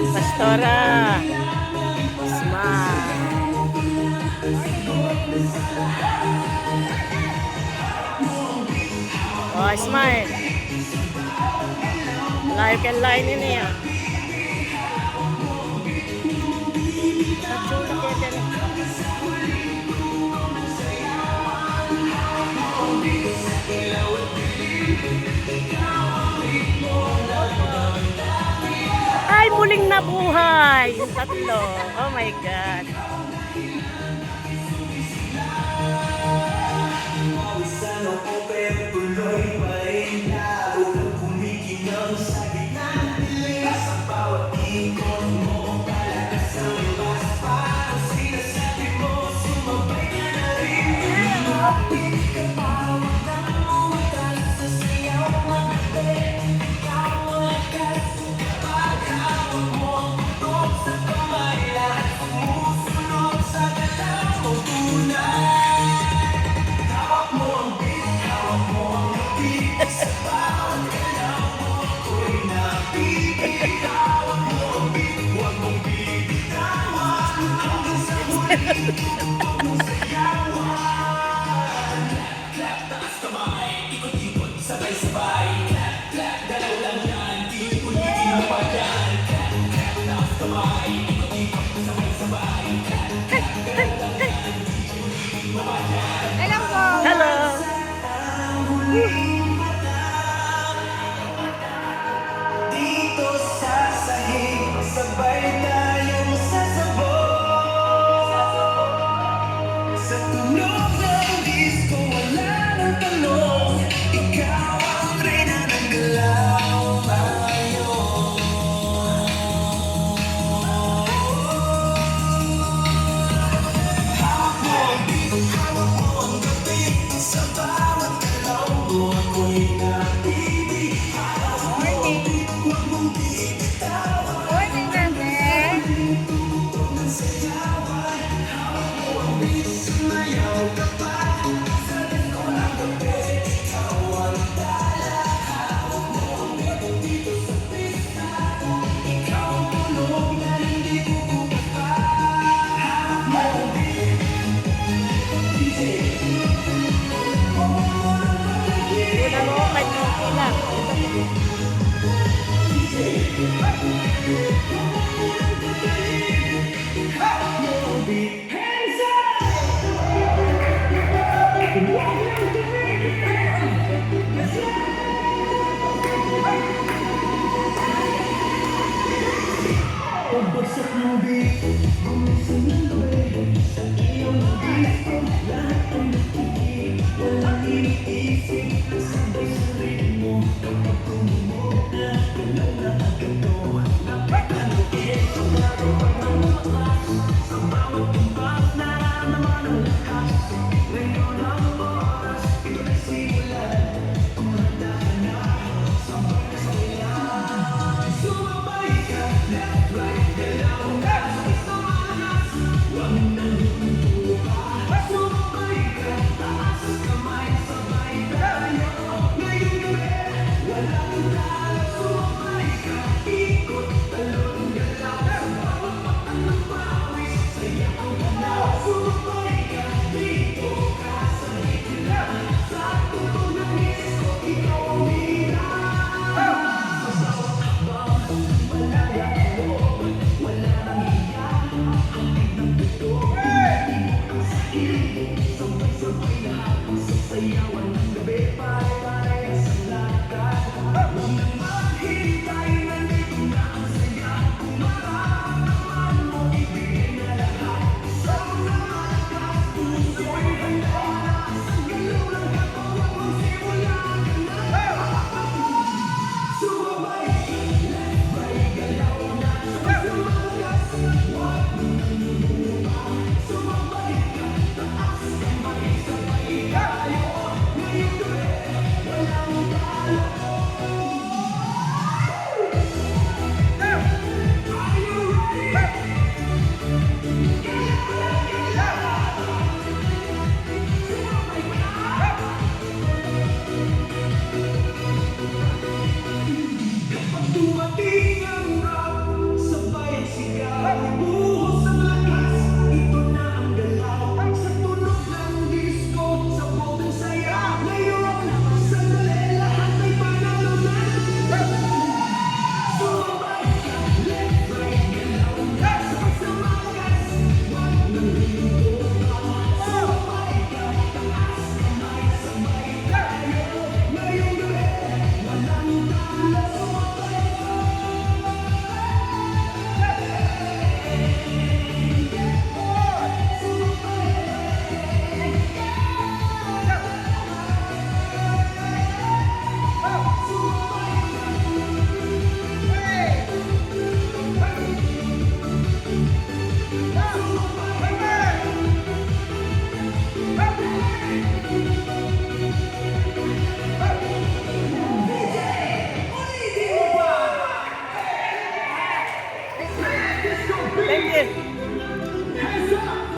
Pastora. Smile. Oh, smile. Like and line ini ya. Ay, muling nabuhay yung tatlo. Oh my God. Hello. Dito sa sahig, sabay tayong sasabog. Sa tunog ng disco, wala nang tanong. Ikaw ang reyna ng galaw tayo. Hawak mo ang beat, hawak mo ang gabi. Sa bawat galaw mo ako'y napibig. Una mo, kanya lang. Pagbagsak ng beat, gumising ng gabi. Sa iyong disco, lahat ang nakikita. Walang iniisip, sabay sa ritmo. Kapag tumumog na, galaw na agad to. Napakaluit, pagkaroon ng lakas. Sa bawat tumbak, nararamdaman ang lakas. Ngayon ang oras, ito na simulan. Kumanda ka na, sabay ka sa ilan. Sumabay ka, left, right, galaw ka. Huwag nang lupa. Sumabay ka, taas kamay, sabay tayo. Ngayong gabi, walang talo. Sumabay ka, ikot, talon, galaw. Sa bawat patang ng pawis, saya ang galaw. Sumabay ka, dito ka sa gitna. Sa tunog ng disco, ikaw ang bida. Sa bawat hakbang, malaya ang loob. Wala nang hiya, hanggang ng buto. Tinatibok ang sakit, sabay-sabay lahat ang sasayawan ng gabi. Pare-pare sa lakad, huwag nang maghintay, nandito na ang saya. Kung mararamdaman mo, ibigay na lahat. Isang malakas, puso'y handa na. Sa galaw ng katawan mo, simula ka na. Sumabay ka, left, right, galaw na. Sa malakas, huwag nang lumupa. Sumabay ka, taas kamay, sabay tayo. Sige.